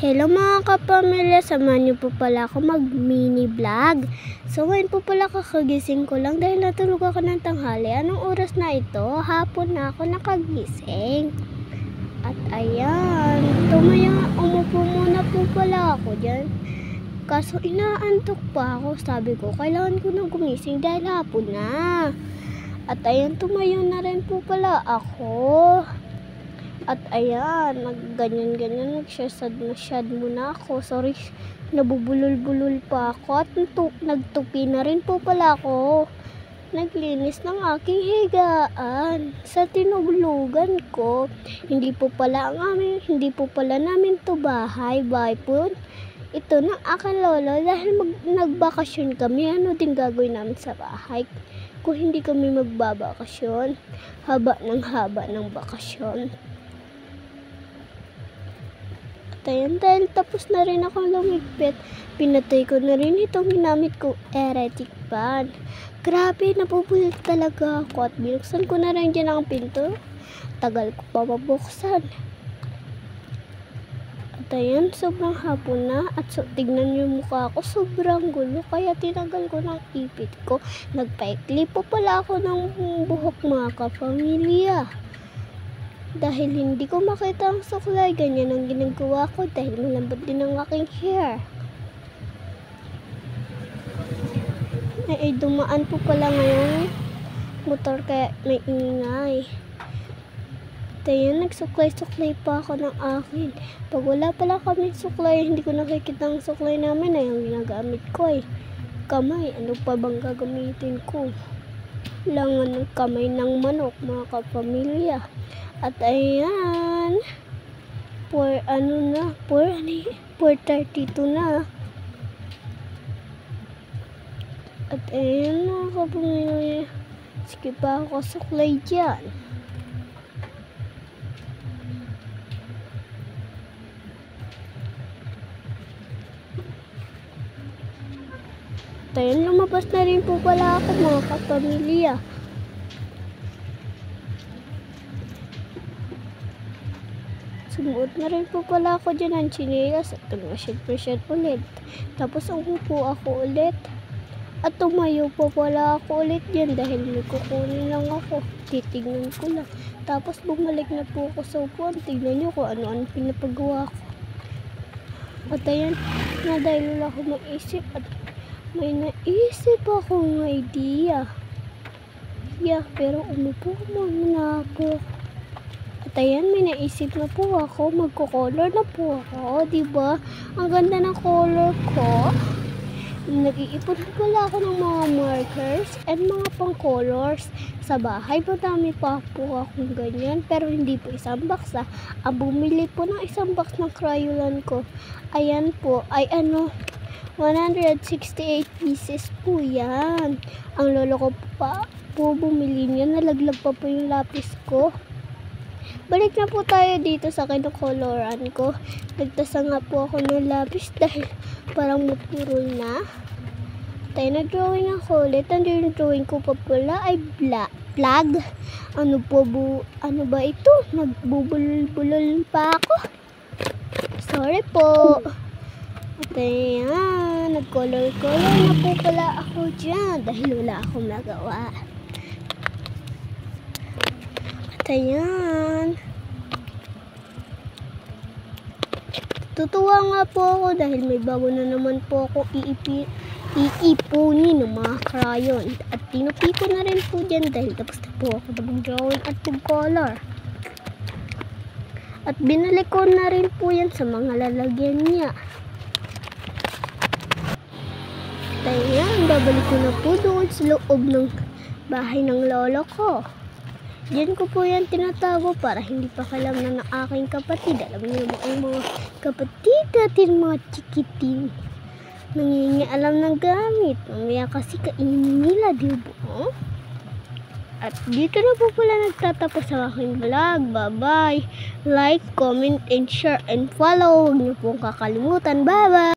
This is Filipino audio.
Hello mga kapamilya, samahan niyo po pala ako mag-mini vlog. So ngayon po pala kakagising ko lang dahil natulog ako ng tanghali. Anong oras na ito? Hapon na ako nakagising. At ayan, umupo muna po pala ako dyan. Kaso inaantok pa ako, sabi ko kailangan ko nang gumising dahil hapon na. At ayan, tumayo na rin po pala ako. At ayan, nagganyan-ganyan, nagsyad muna ako. Sorry, nabubulol-bulol pa ako. At nagtupi na rin po pala ako. Naglinis ng aking higaan sa tinulugan ko. Hindi po pala namin to bahay. Bahay po ito ng aking lolo dahil nagbakasyon kami. Ano din gagawin namin sa bahay kung hindi kami magbabakasyon? Haba ng bakasyon. Ayan, dahil tapos na rin akong lumigpit, pinatay ko na rin itong ginamit kong electric fan. Grabe, napupulit talaga ako at binuksan ko na rin dyan ang pinto. Tagal ko pa mabuksan. At ayan, sobrang hapon na at tignan yung mukha ko, sobrang gulo kaya tinagal ko ng ipit ko. Nagpaikli po pala ako ng buhok mga kapamilya. Dahil hindi ko makita ang suklay, ganyan ang ginagawa ko dahil malambot din ang aking hair. Ay, dumaan po pala ngayong motor kaya may ingay. Kaya nagsuklay-suklay pa ako ng akin. Pag wala pala kami suklay, hindi ko nakikita ang suklay namin ay ang ginagamit ko ay kamay. Ano pa bang gagamitin ko? Langan ng kamay ng manok mga kapamilya. At ayan, 4:32 na. At ayan mga kapamilya, sige pa ako suklay dyan. At ayan, lumabas na rin po pala ako mga kapamilya. Sumuot na rin po pala ako dyan ng chinelas at tumasyad ulit. Tapos umupo ako ulit. At tumayo po pala ako ulit dyan dahil may kukunin lang ako. Titignan ko lang. Tapos bumalik na po ako sa upuan. Tignan nyo kung ano-ano pinapagawa ko. At ayan, na dahil wala ako maisip at may naisip akong idea. Pero umupo muna ako. At ayan, may naisip na po ako. Magko-color na po ako. Diba? Ang ganda ng color ko. Nag-iipon pala ako ng mga markers and mga pang-colors. Sa bahay, madami pa po akong ganyan. Pero hindi po isang box ah. Ang bumili po ng isang box ng crayolan ko. Ayan po, ay 168 pieces po yan. Ang lolo ko pa po bumili niya. Nalaglag pa po yung lapis ko. Balik na po tayo dito sa kinukoloran ko. Nagtasa nga po ako ng lapis dahil parang mapurol na. Tayo nag-drawing ako ulit. Ang drawing ko pa pala ay flag. Ano ba ito? Nagbubulol-bulol pa ako. Sorry po. At ayan, nag-color-color na po pala ako dyan dahil wala akong nagawa. Ayan. Tutuwa nga po ako dahil may bago na naman po ako iipunin ng mga crayon. At tinupi ko na rin po dyan dahil tapos na po ako mag-drawing at mag-color. At binalik ko na rin po yan sa mga lalagyan niya. Ayan, babalik ko na po doon sa loob ng bahay ng lolo ko. Diyan ko po yan tinatago para hindi pa kalamnan ng aking kapatid. Alam niyo mo ang mga kapatid natin, mga chikiting. Nangingialam ng gamit. Mamaya kasi kainin nila, diba? At dito na po pala nagtatapos ang aking vlog. Bye-bye. Like, comment, and share, and follow. Huwag niyo pong kakalimutan. Bye-bye.